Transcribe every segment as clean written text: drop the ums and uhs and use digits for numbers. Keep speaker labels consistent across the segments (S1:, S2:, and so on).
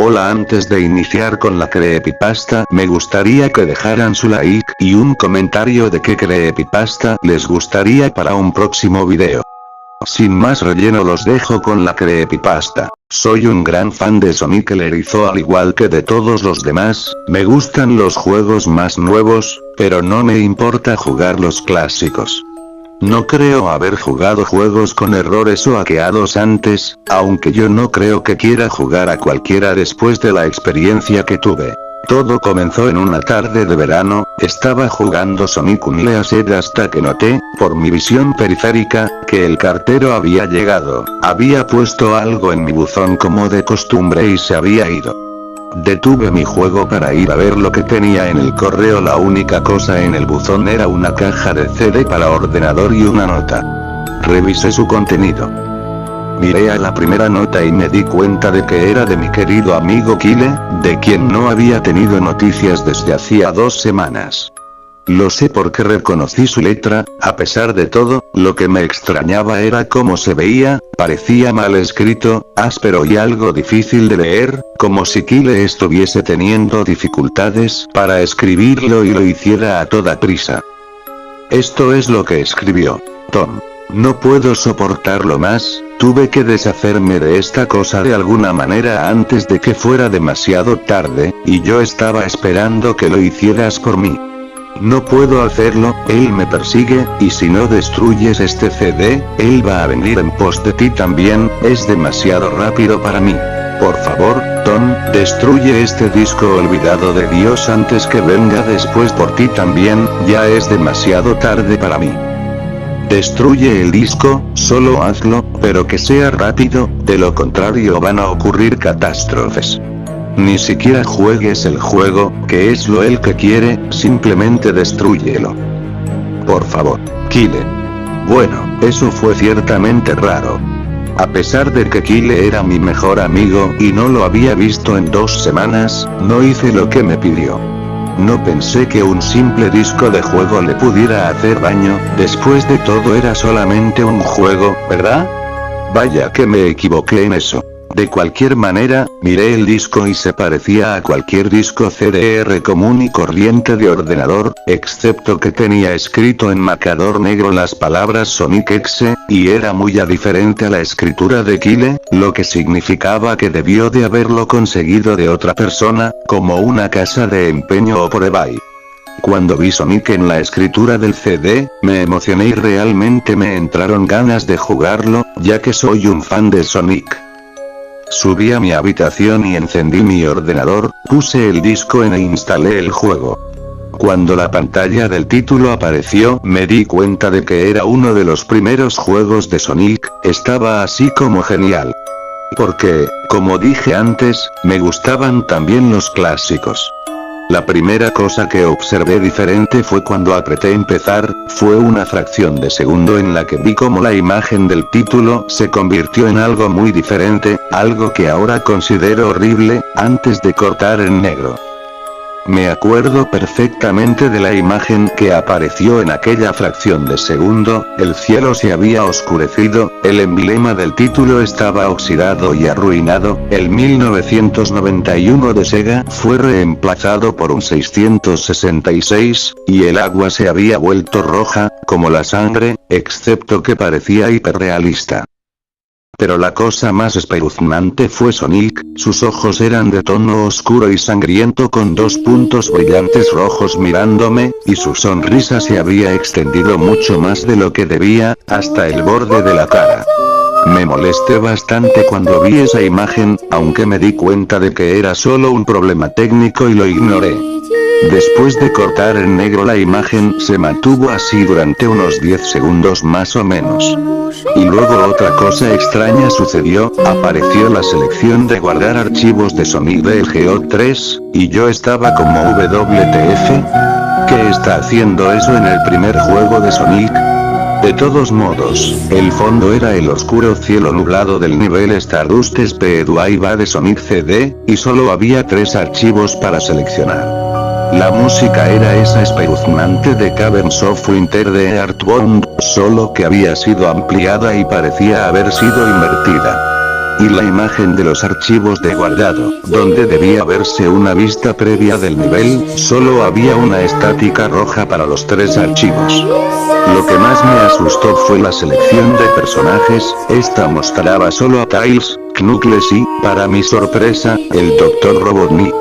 S1: Hola, antes de iniciar con la creepypasta, me gustaría que dejaran su like y un comentario de qué creepypasta les gustaría para un próximo video. Sin más relleno, los dejo con la creepypasta. Soy un gran fan de Sonic el Erizo, al igual que de todos los demás. Me gustan los juegos más nuevos, pero no me importa jugar los clásicos. No creo haber jugado juegos con errores o hackeados antes, aunque yo no creo que quiera jugar a cualquiera después de la experiencia que tuve. Todo comenzó en una tarde de verano, estaba jugando Sonic Unleashed hasta que noté, por mi visión periférica, que el cartero había llegado. Había puesto algo en mi buzón como de costumbre y se había ido. Detuve mi juego para ir a ver lo que tenía en el correo. La única cosa en el buzón era una caja de CD para ordenador y una nota. Revisé su contenido. Miré a la primera nota y me di cuenta de que era de mi querido amigo Kyle, de quien no había tenido noticias desde hacía 2 semanas. Lo sé porque reconocí su letra. A pesar de todo, lo que me extrañaba era cómo se veía. Parecía mal escrito, áspero y algo difícil de leer, como si Kyle estuviese teniendo dificultades para escribirlo y lo hiciera a toda prisa. Esto es lo que escribió. Tom. No puedo soportarlo más, tuve que deshacerme de esta cosa de alguna manera antes de que fuera demasiado tarde, y yo estaba esperando que lo hicieras por mí. No puedo hacerlo, él me persigue, y si no destruyes este CD, él va a venir en pos de ti también. Es demasiado rápido para mí. Por favor, Tom, destruye este disco olvidado de Dios antes que venga después por ti también. Ya es demasiado tarde para mí. Destruye el disco, solo hazlo, pero que sea rápido, de lo contrario van a ocurrir catástrofes. Ni siquiera juegues el juego, que es lo él que quiere, simplemente destrúyelo. Por favor, Kyle. Bueno, eso fue ciertamente raro. A pesar de que Kyle era mi mejor amigo y no lo había visto en 2 semanas, no hice lo que me pidió. No pensé que un simple disco de juego le pudiera hacer daño. Después de todo era solamente un juego, ¿verdad? Vaya que me equivoqué en eso. De cualquier manera, miré el disco y se parecía a cualquier disco CDR común y corriente de ordenador, excepto que tenía escrito en marcador negro las palabras Sonic X, y era muy diferente a la escritura de Kyle, lo que significaba que debió de haberlo conseguido de otra persona, como una casa de empeño o por eBay. Cuando vi Sonic en la escritura del CD, me emocioné y realmente me entraron ganas de jugarlo, ya que soy un fan de Sonic. Subí a mi habitación y encendí mi ordenador, puse el disco e instalé el juego. Cuando la pantalla del título apareció, me di cuenta de que era uno de los primeros juegos de Sonic. Estaba así como genial. Porque, como dije antes, me gustaban también los clásicos. La primera cosa que observé diferente fue cuando apreté empezar. Fue una fracción de segundo en la que vi cómo la imagen del título se convirtió en algo muy diferente, algo que ahora considero horrible, antes de cortar en negro. Me acuerdo perfectamente de la imagen que apareció en aquella fracción de segundo. El cielo se había oscurecido, el emblema del título estaba oxidado y arruinado, el 1991 de Sega fue reemplazado por un 666, y el agua se había vuelto roja, como la sangre, excepto que parecía hiperrealista. Pero la cosa más espeluznante fue Sonic. Sus ojos eran de tono oscuro y sangriento con 2 puntos brillantes rojos mirándome, y su sonrisa se había extendido mucho más de lo que debía, hasta el borde de la cara. Me molesté bastante cuando vi esa imagen, aunque me di cuenta de que era solo un problema técnico y lo ignoré. Después de cortar en negro la imagen se mantuvo así durante unos 10 segundos más o menos. Y luego otra cosa extraña sucedió, apareció la selección de guardar archivos de Sonic del 3, y yo estaba como WTF. ¿Qué está haciendo eso en el primer juego de Sonic? De todos modos, el fondo era el oscuro cielo nublado del nivel Stardust Speedway de Sonic CD, y solo había 3 archivos para seleccionar. La música era esa espeluznante de Caverns of Winter de Earthbound, solo que había sido ampliada y parecía haber sido invertida. y la imagen de los archivos de guardado, donde debía verse una vista previa del nivel, solo había una estática roja para los 3 archivos. Lo que más me asustó fue la selección de personajes, esta mostraba solo a Tails, Knuckles y, para mi sorpresa, el Dr. Robotnik.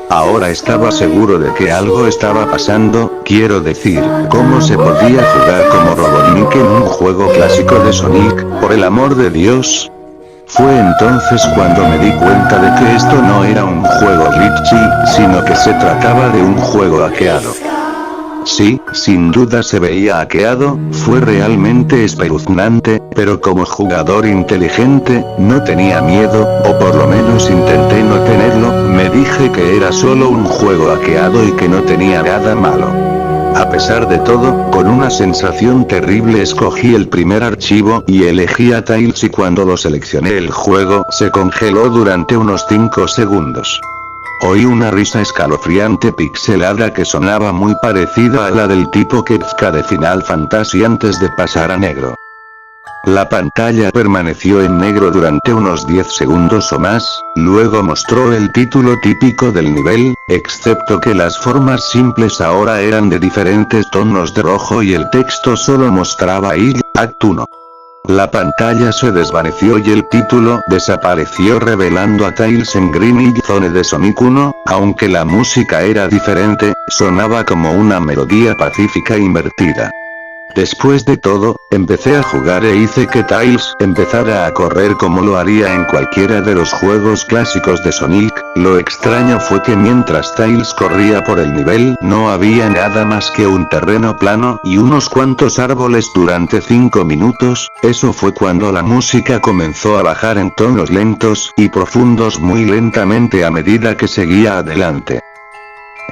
S1: Ahora estaba seguro de que algo estaba pasando, quiero decir, ¿cómo se podía jugar como Robotnik en un juego clásico de Sonic, por el amor de Dios? Fue entonces cuando me di cuenta de que esto no era un juego glitchy, sino que se trataba de un juego hackeado. Sí, sin duda se veía hackeado, fue realmente espeluznante, pero como jugador inteligente, no tenía miedo, o por lo menos intenté no tenerlo, me dije que era solo un juego hackeado y que no tenía nada malo. A pesar de todo, con una sensación terrible escogí el primer archivo y elegí a Tails y cuando lo seleccioné el juego se congeló durante unos 5 segundos. Oí una risa escalofriante pixelada que sonaba muy parecida a la del tipo Kefka de Final Fantasy antes de pasar a negro. La pantalla permaneció en negro durante unos 10 segundos o más, luego mostró el título típico del nivel, excepto que las formas simples ahora eran de diferentes tonos de rojo y el texto solo mostraba I, Act 1. La pantalla se desvaneció y el título desapareció revelando a Tails en Green Hill Zone de Sonic 1, aunque la música era diferente, sonaba como una melodía pacífica invertida. Después de todo, empecé a jugar e hice que Tails empezara a correr como lo haría en cualquiera de los juegos clásicos de Sonic. Lo extraño fue que mientras Tails corría por el nivel no había nada más que un terreno plano y unos cuantos árboles durante 5 minutos, eso fue cuando la música comenzó a bajar en tonos lentos y profundos muy lentamente a medida que seguía adelante.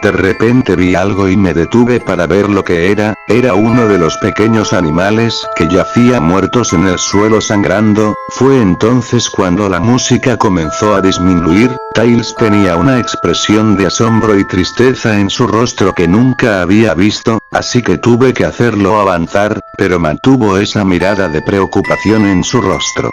S1: De repente vi algo y me detuve para ver lo que era uno de los pequeños animales que yacía muertos en el suelo sangrando, fue entonces cuando la música comenzó a disminuir, Tails tenía una expresión de asombro y tristeza en su rostro que nunca había visto, así que tuve que hacerlo avanzar, pero mantuvo esa mirada de preocupación en su rostro.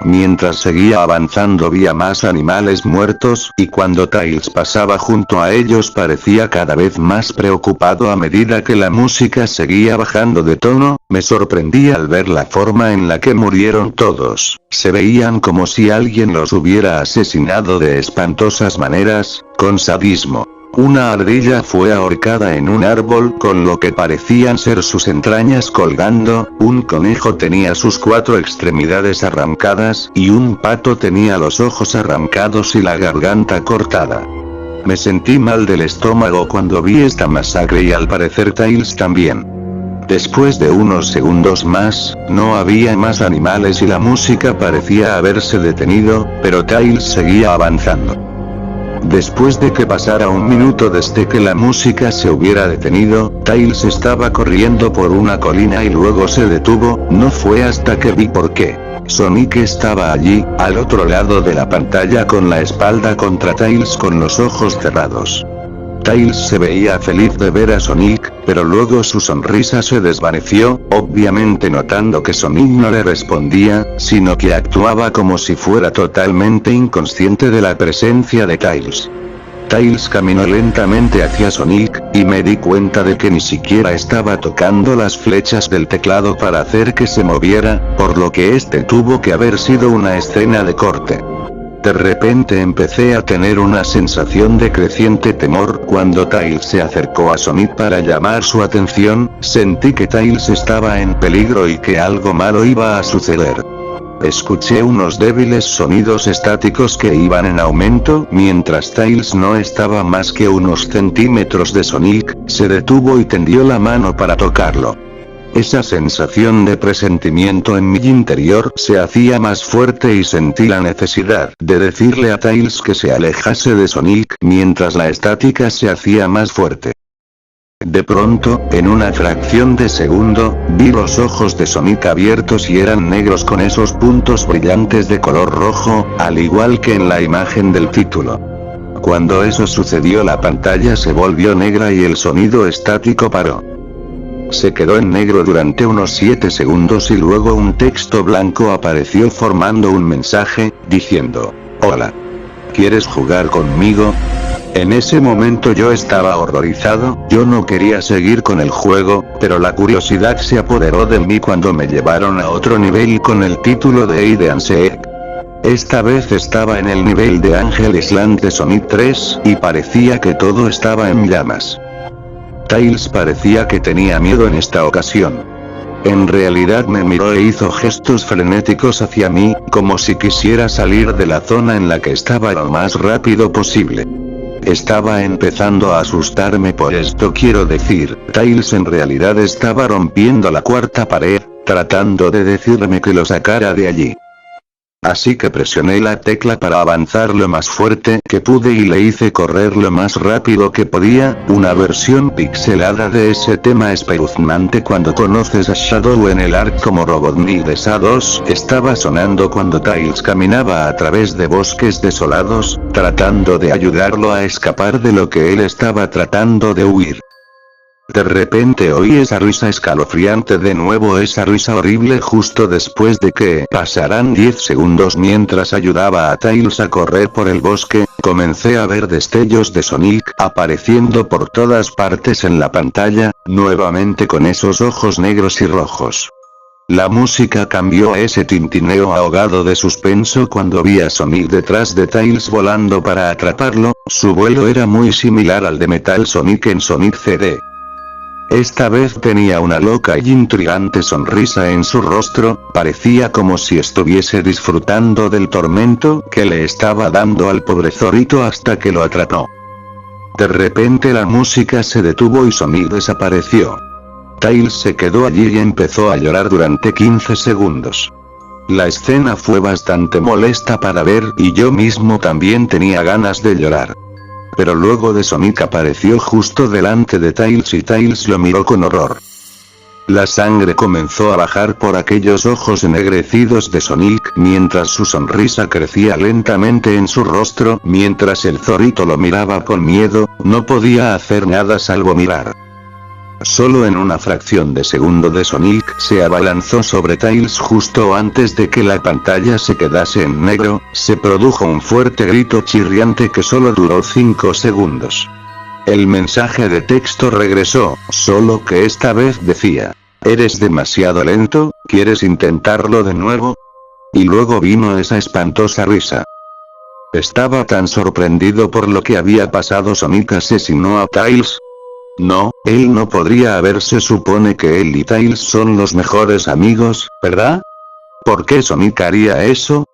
S1: Mientras seguía avanzando vi a más animales muertos y cuando Tails pasaba junto a ellos parecía cada vez más preocupado a medida que la música seguía bajando de tono, me sorprendí al ver la forma en la que murieron todos, se veían como si alguien los hubiera asesinado de espantosas maneras, con sadismo. Una ardilla fue ahorcada en un árbol con lo que parecían ser sus entrañas colgando, un conejo tenía sus 4 extremidades arrancadas y un pato tenía los ojos arrancados y la garganta cortada. Me sentí mal del estómago cuando vi esta masacre y al parecer Tails también. Después de unos segundos más, no había más animales y la música parecía haberse detenido, pero Tails seguía avanzando. Después de que pasara un minuto desde que la música se hubiera detenido, Tails estaba corriendo por una colina y luego se detuvo, no fue hasta que vi por qué. Sonic estaba allí, al otro lado de la pantalla con la espalda contra Tails con los ojos cerrados. Tails se veía feliz de ver a Sonic, pero luego su sonrisa se desvaneció, obviamente notando que Sonic no le respondía, sino que actuaba como si fuera totalmente inconsciente de la presencia de Tails. Tails caminó lentamente hacia Sonic, y me di cuenta de que ni siquiera estaba tocando las flechas del teclado para hacer que se moviera, por lo que este tuvo que haber sido una escena de corte. De repente empecé a tener una sensación de creciente temor cuando Tails se acercó a Sonic para llamar su atención, sentí que Tails estaba en peligro y que algo malo iba a suceder. Escuché unos débiles sonidos estáticos que iban en aumento mientras Tails no estaba más que unos centímetros de Sonic, se detuvo y tendió la mano para tocarlo. Esa sensación de presentimiento en mi interior se hacía más fuerte y sentí la necesidad de decirle a Tails que se alejase de Sonic mientras la estática se hacía más fuerte. De pronto, en una fracción de segundo, vi los ojos de Sonic abiertos y eran negros con esos puntos brillantes de color rojo, al igual que en la imagen del título. Cuando eso sucedió la pantalla se volvió negra y el sonido estático paró. se quedó en negro durante unos 7 segundos y luego un texto blanco apareció formando un mensaje, diciendo: hola. ¿Quieres jugar conmigo? En ese momento yo estaba horrorizado, yo no quería seguir con el juego, pero la curiosidad se apoderó de mí cuando me llevaron a otro nivel con el título de Hide and Seek. Esta vez estaba en el nivel de Angel Island de Sonic 3, y parecía que todo estaba en llamas. Tails parecía que tenía miedo en esta ocasión. En realidad me miró e hizo gestos frenéticos hacia mí, como si quisiera salir de la zona en la que estaba lo más rápido posible. Estaba empezando a asustarme por esto, quiero decir, Tails en realidad estaba rompiendo la cuarta pared, tratando de decirme que lo sacara de allí. Así que presioné la tecla para avanzar lo más fuerte que pude y le hice correr lo más rápido que podía, una versión pixelada de ese tema espeluznante cuando conoces a Shadow en el arc como Robotnik de SA2 estaba sonando cuando Tails caminaba a través de bosques desolados, tratando de ayudarlo a escapar de lo que él estaba tratando de huir. De repente oí esa risa escalofriante de nuevo, esa risa horrible justo después de que pasaran 10 segundos mientras ayudaba a Tails a correr por el bosque, comencé a ver destellos de Sonic apareciendo por todas partes en la pantalla, nuevamente con esos ojos negros y rojos. La música cambió a ese tintineo ahogado de suspenso cuando vi a Sonic detrás de Tails volando para atraparlo, su vuelo era muy similar al de Metal Sonic en Sonic CD. Esta vez tenía una loca y intrigante sonrisa en su rostro, parecía como si estuviese disfrutando del tormento que le estaba dando al pobre zorrito hasta que lo atrapó. De repente la música se detuvo y Sonic desapareció. Tails se quedó allí y empezó a llorar durante 15 segundos. La escena fue bastante molesta para ver y yo mismo también tenía ganas de llorar. Pero luego de Sonic apareció justo delante de Tails y Tails lo miró con horror. La sangre comenzó a bajar por aquellos ojos ennegrecidos de Sonic mientras su sonrisa crecía lentamente en su rostro, mientras el zorrito lo miraba con miedo, no podía hacer nada salvo mirar. Solo en una fracción de segundo de Sonic se abalanzó sobre Tails justo antes de que la pantalla se quedase en negro, se produjo un fuerte grito chirriante que solo duró 5 segundos. El mensaje de texto regresó, solo que esta vez decía: ¿eres demasiado lento? ¿Quieres intentarlo de nuevo? Y luego vino esa espantosa risa. Estaba tan sorprendido por lo que había pasado. ¿Sonic asesinó a Tails? No, él no podría haber, se supone que él y Tails son los mejores amigos, ¿verdad? ¿Por qué Sonic haría eso?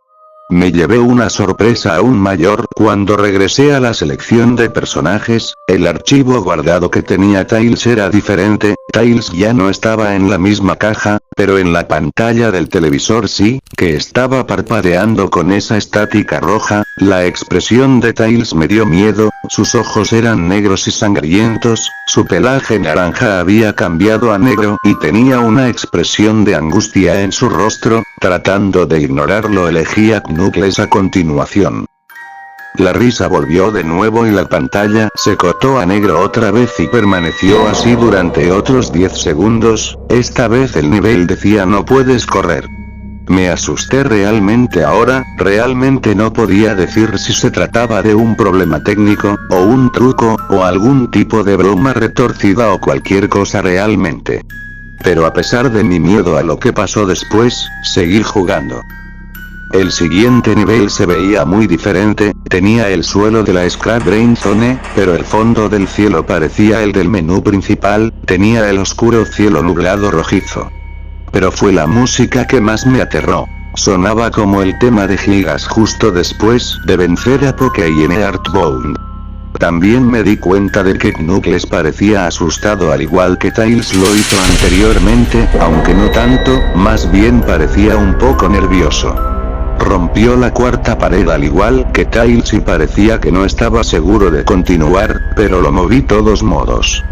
S1: Me llevé una sorpresa aún mayor cuando regresé a la selección de personajes, el archivo guardado que tenía Tails era diferente, Tails ya no estaba en la misma caja, pero en la pantalla del televisor sí, que estaba parpadeando con esa estática roja. La expresión de Tails me dio miedo, sus ojos eran negros y sangrientos, su pelaje naranja había cambiado a negro y tenía una expresión de angustia en su rostro, tratando de ignorarlo elegí a Knuckles a continuación. La risa volvió de nuevo y la pantalla se cortó a negro otra vez y permaneció así durante otros 10 segundos, esta vez el nivel decía no puedes correr. Me asusté realmente ahora, realmente no podía decir si se trataba de un problema técnico, o un truco, o algún tipo de broma retorcida o cualquier cosa realmente. Pero a pesar de mi miedo a lo que pasó después, seguí jugando. El siguiente nivel se veía muy diferente, tenía el suelo de la Scrap Brain Zone, pero el fondo del cielo parecía el del menú principal, tenía el oscuro cielo nublado rojizo. Pero fue la música que más me aterró. Sonaba como el tema de Gigas justo después de vencer a Poké y en Earthbound. También me di cuenta de que Knuckles parecía asustado al igual que Tails lo hizo anteriormente, aunque no tanto, más bien parecía un poco nervioso. Rompió la cuarta pared al igual que Tails y parecía que no estaba seguro de continuar, pero lo moví todos modos.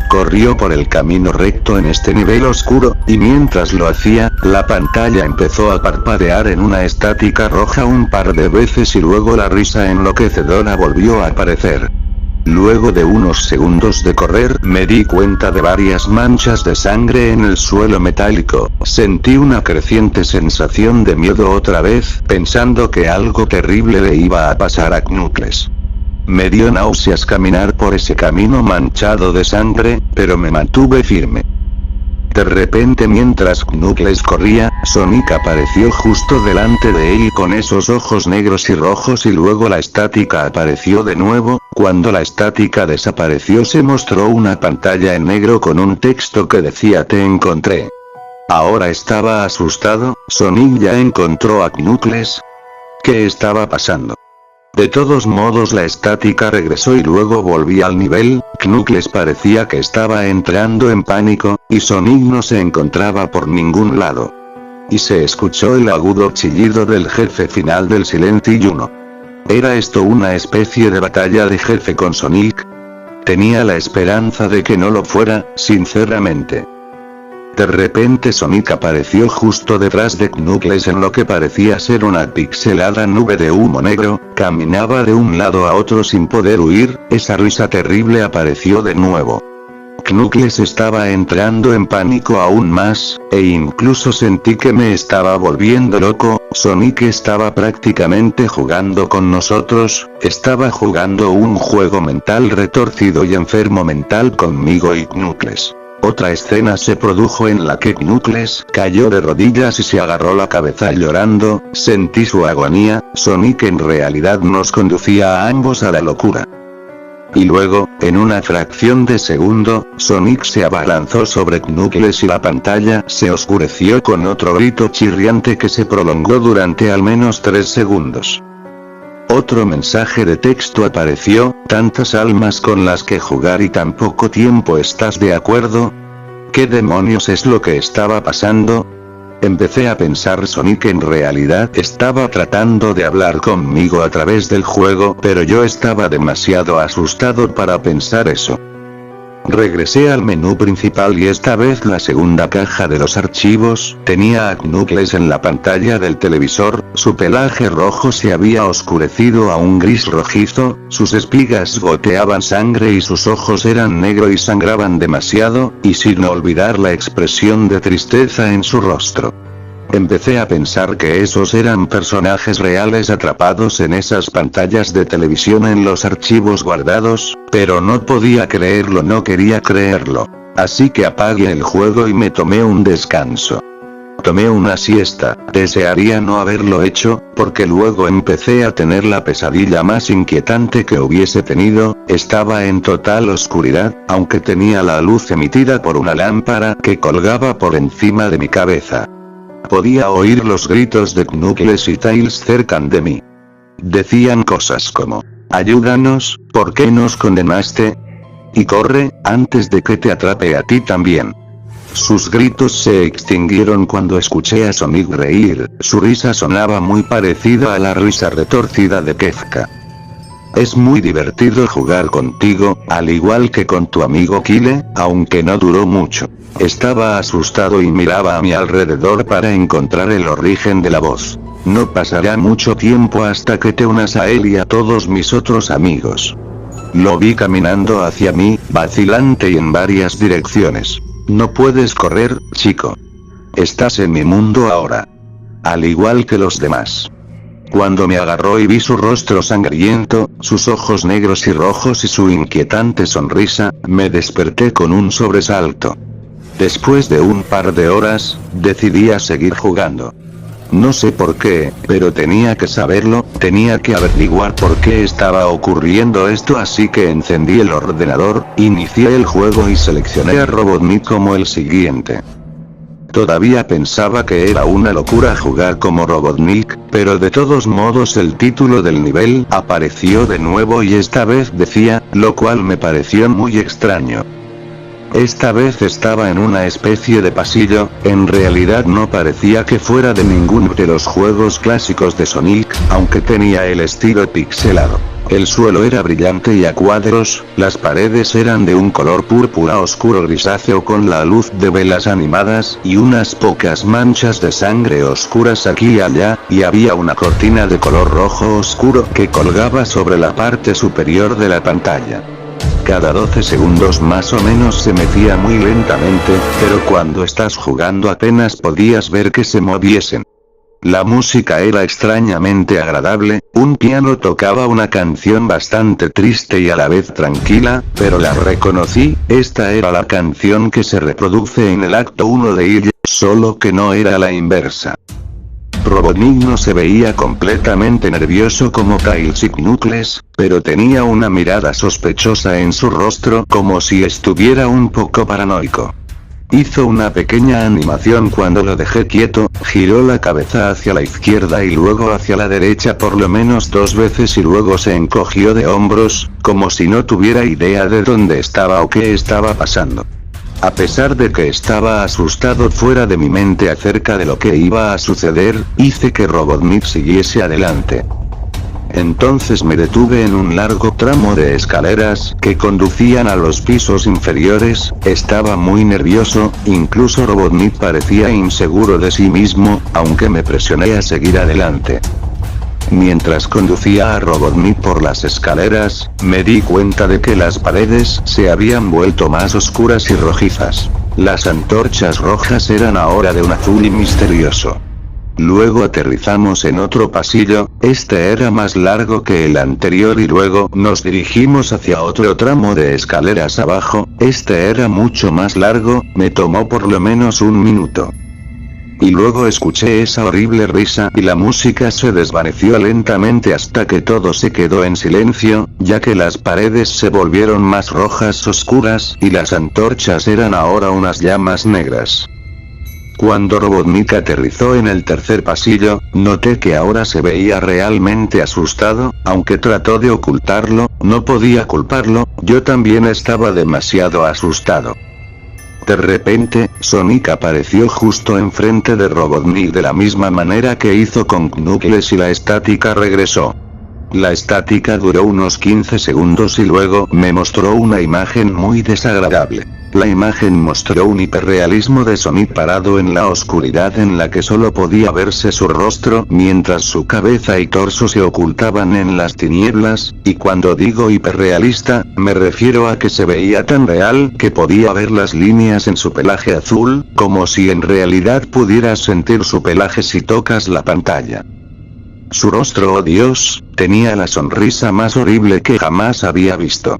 S1: Corrió por el camino recto en este nivel oscuro, y mientras lo hacía, la pantalla empezó a parpadear en una estática roja un par de veces y luego la risa enloquecedora volvió a aparecer. Luego de unos segundos de correr me di cuenta de varias manchas de sangre en el suelo metálico, sentí una creciente sensación de miedo otra vez, pensando que algo terrible le iba a pasar a Knuckles. Me dio náuseas caminar por ese camino manchado de sangre, pero me mantuve firme. De repente mientras Knuckles corría, Sonic apareció justo delante de él con esos ojos negros y rojos y luego la estática apareció de nuevo. Cuando la estática desapareció se mostró una pantalla en negro con un texto que decía "Te encontré". Ahora estaba asustado, Sonic ya encontró a Knuckles. ¿Qué estaba pasando? De todos modos la estática regresó y luego volví al nivel. Knuckles parecía que estaba entrando en pánico, y Sonic no se encontraba por ningún lado. Y se escuchó el agudo chillido del jefe final del Silent Hill 1. ¿Era esto una especie de batalla de jefe con Sonic? Tenía la esperanza de que no lo fuera, sinceramente. De repente Sonic apareció justo detrás de Knuckles en lo que parecía ser una pixelada nube de humo negro, caminaba de un lado a otro sin poder huir, esa risa terrible apareció de nuevo. Knuckles estaba entrando en pánico aún más, e incluso sentí que me estaba volviendo loco. Sonic estaba prácticamente jugando con nosotros, estaba jugando un juego mental retorcido y enfermo mental conmigo y Knuckles. Otra escena se produjo en la que Knuckles cayó de rodillas y se agarró la cabeza llorando, sentí su agonía. Sonic en realidad nos conducía a ambos a la locura. Y luego, en una fracción de segundo, Sonic se abalanzó sobre Knuckles y la pantalla se oscureció con otro grito chirriante que se prolongó durante al menos 3 segundos. Otro mensaje de texto apareció: tantas almas con las que jugar y tan poco tiempo, ¿estás de acuerdo? ¿Qué demonios es lo que estaba pasando? Empecé a pensar Sonic en realidad estaba tratando de hablar conmigo a través del juego, pero yo estaba demasiado asustado para pensar eso. Regresé al menú principal y esta vez la segunda caja de los archivos tenía a Knuckles en la pantalla del televisor, su pelaje rojo se había oscurecido a un gris rojizo, sus espigas goteaban sangre y sus ojos eran negros y sangraban demasiado, y sin olvidar la expresión de tristeza en su rostro. Empecé a pensar que esos eran personajes reales atrapados en esas pantallas de televisión en los archivos guardados, pero no podía creerlo, no quería creerlo. Así que apagué el juego y me tomé un descanso. Tomé una siesta, desearía no haberlo hecho, porque luego empecé a tener la pesadilla más inquietante que hubiese tenido. Estaba en total oscuridad, aunque tenía la luz emitida por una lámpara que colgaba por encima de mi cabeza. Podía oír los gritos de Knuckles y Tails cerca de mí. Decían cosas como: ayúdanos, ¿por qué nos condenaste? Y corre, antes de que te atrape a ti también. Sus gritos se extinguieron cuando escuché a Sonic reír, su risa sonaba muy parecida a la risa retorcida de Kefka. Es muy divertido jugar contigo, al igual que con tu amigo Kyle, aunque no duró mucho. Estaba asustado y miraba a mi alrededor para encontrar el origen de la voz. No pasará mucho tiempo hasta que te unas a él y a todos mis otros amigos. Lo vi caminando hacia mí, vacilante y en varias direcciones. No puedes correr, chico. Estás en mi mundo ahora. Al igual que los demás. Cuando me agarró y vi su rostro sangriento, sus ojos negros y rojos y su inquietante sonrisa, me desperté con un sobresalto. Después de un par de horas, decidí a seguir jugando. No sé por qué, pero tenía que saberlo, tenía que averiguar por qué estaba ocurriendo esto, así que encendí el ordenador, inicié el juego y seleccioné a Robotnik como el siguiente. Todavía pensaba que era una locura jugar como Robotnik, pero de todos modos el título del nivel apareció de nuevo y esta vez decía, lo cual me pareció muy extraño. Esta vez estaba en una especie de pasillo, en realidad no parecía que fuera de ninguno de los juegos clásicos de Sonic, aunque tenía el estilo pixelado. El suelo era brillante y a cuadros, las paredes eran de un color púrpura oscuro grisáceo con la luz de velas animadas y unas pocas manchas de sangre oscuras aquí y allá, y había una cortina de color rojo oscuro que colgaba sobre la parte superior de la pantalla. cada 12 segundos más o menos se mecía muy lentamente, pero cuando estás jugando apenas podías ver que se moviesen. La música era extrañamente agradable, un piano tocaba una canción bastante triste y a la vez tranquila, pero la reconocí, esta era la canción que se reproduce en el acto 1 de ella, solo que no era la inversa. Robotnik no se veía completamente nervioso como Tails y Knuckles, pero tenía una mirada sospechosa en su rostro como si estuviera un poco paranoico. Hizo una pequeña animación cuando lo dejé quieto, giró la cabeza hacia la izquierda y luego hacia la derecha por lo menos 2 veces y luego se encogió de hombros, como si no tuviera idea de dónde estaba o qué estaba pasando. A pesar de que estaba asustado fuera de mi mente acerca de lo que iba a suceder, hice que Robotnik siguiese adelante. Entonces me detuve en un largo tramo de escaleras que conducían a los pisos inferiores, estaba muy nervioso, incluso Robotnik parecía inseguro de sí mismo, aunque me presioné a seguir adelante. Mientras conducía a Robotnik por las escaleras, me di cuenta de que las paredes se habían vuelto más oscuras y rojizas. Las antorchas rojas eran ahora de un azul y misterioso. Luego aterrizamos en otro pasillo, este era más largo que el anterior y luego nos dirigimos hacia otro tramo de escaleras abajo, este era mucho más largo, me tomó por lo menos 1 minuto. Y luego escuché esa horrible risa y la música se desvaneció lentamente hasta que todo se quedó en silencio, ya que las paredes se volvieron más rojas oscuras y las antorchas eran ahora unas llamas negras. Cuando Robotnik aterrizó en el tercer pasillo, noté que ahora se veía realmente asustado, aunque trató de ocultarlo, no podía culparlo, yo también estaba demasiado asustado. De repente, Sonic apareció justo enfrente de Robotnik de la misma manera que hizo con Knuckles y la estática regresó. La estática duró unos 15 segundos y luego me mostró una imagen muy desagradable. La imagen mostró un hiperrealismo de Sonic parado en la oscuridad en la que solo podía verse su rostro mientras su cabeza y torso se ocultaban en las tinieblas, y cuando digo hiperrealista, me refiero a que se veía tan real que podía ver las líneas en su pelaje azul, como si en realidad pudieras sentir su pelaje si tocas la pantalla. Su rostro, oh Dios, tenía la sonrisa más horrible que jamás había visto.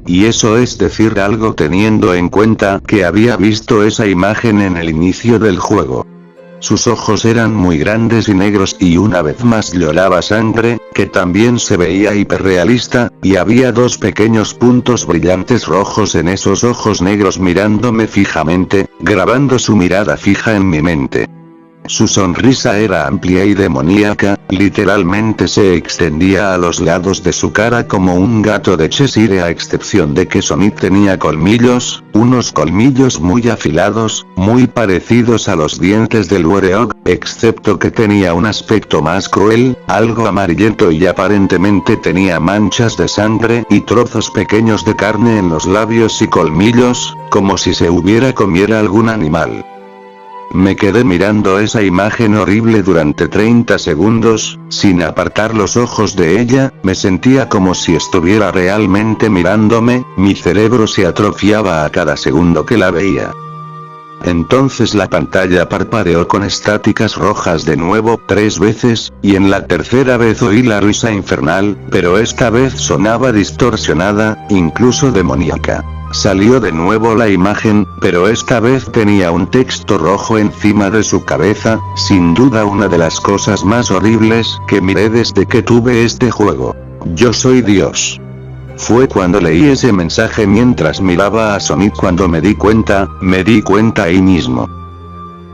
S1: Y eso es decir algo teniendo en cuenta que había visto esa imagen en el inicio del juego. Sus ojos eran muy grandes y negros y una vez más lloraba sangre, que también se veía hiperrealista, y había 2 pequeños puntos brillantes rojos en esos ojos negros mirándome fijamente, grabando su mirada fija en mi mente. Su sonrisa era amplia y demoníaca, literalmente se extendía a los lados de su cara como un gato de Cheshire a excepción de que Sonic tenía colmillos, unos colmillos muy afilados, muy parecidos a los dientes del Warthog, excepto que tenía un aspecto más cruel, algo amarillento y aparentemente tenía manchas de sangre y trozos pequeños de carne en los labios y colmillos, como si se hubiera comido algún animal. Me quedé mirando esa imagen horrible durante 30 segundos, sin apartar los ojos de ella, me sentía como si estuviera realmente mirándome, mi cerebro se atrofiaba a cada segundo que la veía. Entonces la pantalla parpadeó con estáticas rojas de nuevo 3 veces, y en la tercera vez oí la risa infernal, pero esta vez sonaba distorsionada, incluso demoníaca. Salió de nuevo la imagen, pero esta vez tenía un texto rojo encima de su cabeza, sin duda una de las cosas más horribles que miré desde que tuve este juego. Yo soy Dios. Fue cuando leí ese mensaje mientras miraba a Sonic cuando me di cuenta ahí mismo.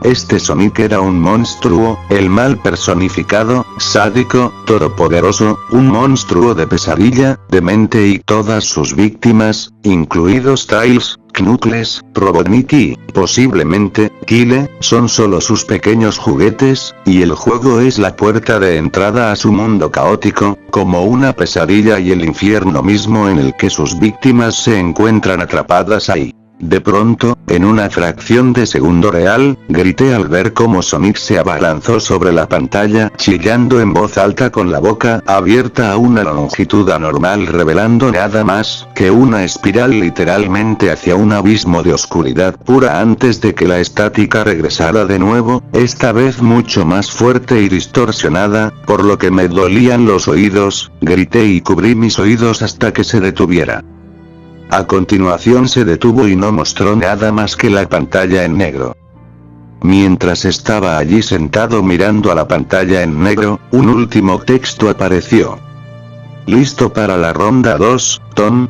S1: Este Sonic era un monstruo, el mal personificado, sádico, todopoderoso, un monstruo de pesadilla, demente y todas sus víctimas, incluidos Tails, Knuckles, Robotnik y, posiblemente, Kyle, son solo sus pequeños juguetes, y el juego es la puerta de entrada a su mundo caótico, como una pesadilla y el infierno mismo en el que sus víctimas se encuentran atrapadas ahí. De pronto, en una fracción de segundo real, grité al ver cómo Sonic se abalanzó sobre la pantalla, chillando en voz alta con la boca abierta a una longitud anormal, revelando nada más que una espiral literalmente hacia un abismo de oscuridad pura antes de que la estática regresara de nuevo, esta vez mucho más fuerte y distorsionada, por lo que me dolían los oídos. Grité y cubrí mis oídos hasta que se detuviera. A continuación se detuvo y no mostró nada más que la pantalla en negro. Mientras estaba allí sentado mirando a la pantalla en negro, un último texto apareció. ¿Listo para la ronda 2, Tom?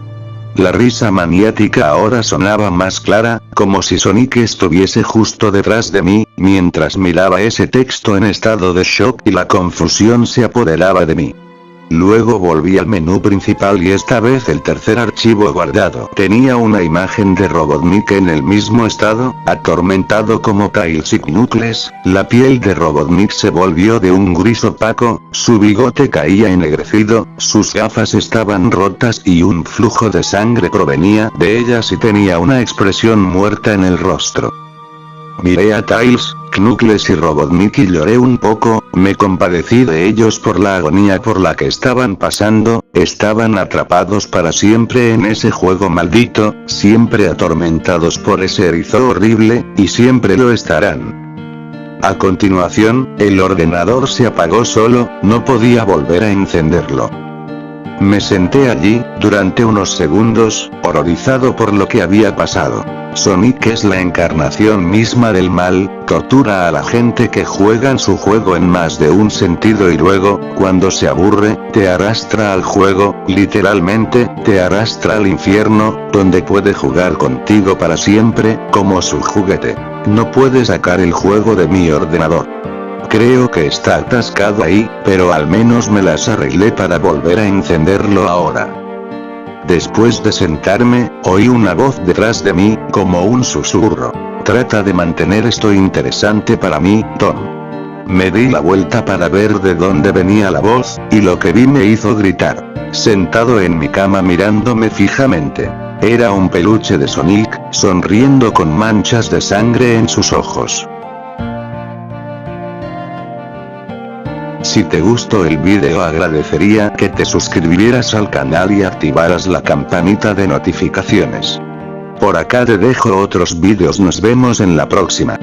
S1: La risa maniática ahora sonaba más clara, como si Sonic estuviese justo detrás de mí, mientras miraba ese texto en estado de shock y la confusión se apoderaba de mí. Luego volví al menú principal y esta vez el tercer archivo guardado tenía una imagen de Robotnik en el mismo estado, atormentado como Tails y Knuckles. La piel de Robotnik se volvió de un gris opaco, su bigote caía ennegrecido, sus gafas estaban rotas y un flujo de sangre provenía de ellas y tenía una expresión muerta en el rostro. Miré a Tails, Knuckles y Robotnik y lloré un poco, me compadecí de ellos por la agonía por la que estaban pasando, estaban atrapados para siempre en ese juego maldito, siempre atormentados por ese erizo horrible, y siempre lo estarán. A continuación, el ordenador se apagó solo, no podía volver a encenderlo. Me senté allí, durante unos segundos, horrorizado por lo que había pasado. Sonic es la encarnación misma del mal, tortura a la gente que juegan su juego en más de un sentido y luego, cuando se aburre, te arrastra al juego, literalmente, te arrastra al infierno, donde puede jugar contigo para siempre, como su juguete. No puede sacar el juego de mi ordenador. Creo que está atascado ahí, pero al menos me las arreglé para volver a encenderlo ahora. Después de sentarme, oí una voz detrás de mí, como un susurro. Trata de mantener esto interesante para mí, Tom. Me di la vuelta para ver de dónde venía la voz, y lo que vi me hizo gritar. Sentado en mi cama mirándome fijamente. Era un peluche de Sonic, sonriendo con manchas de sangre en sus ojos. Si te gustó el vídeo agradecería que te suscribieras al canal y activaras la campanita de notificaciones. Por acá te dejo otros vídeos, nos vemos en la próxima.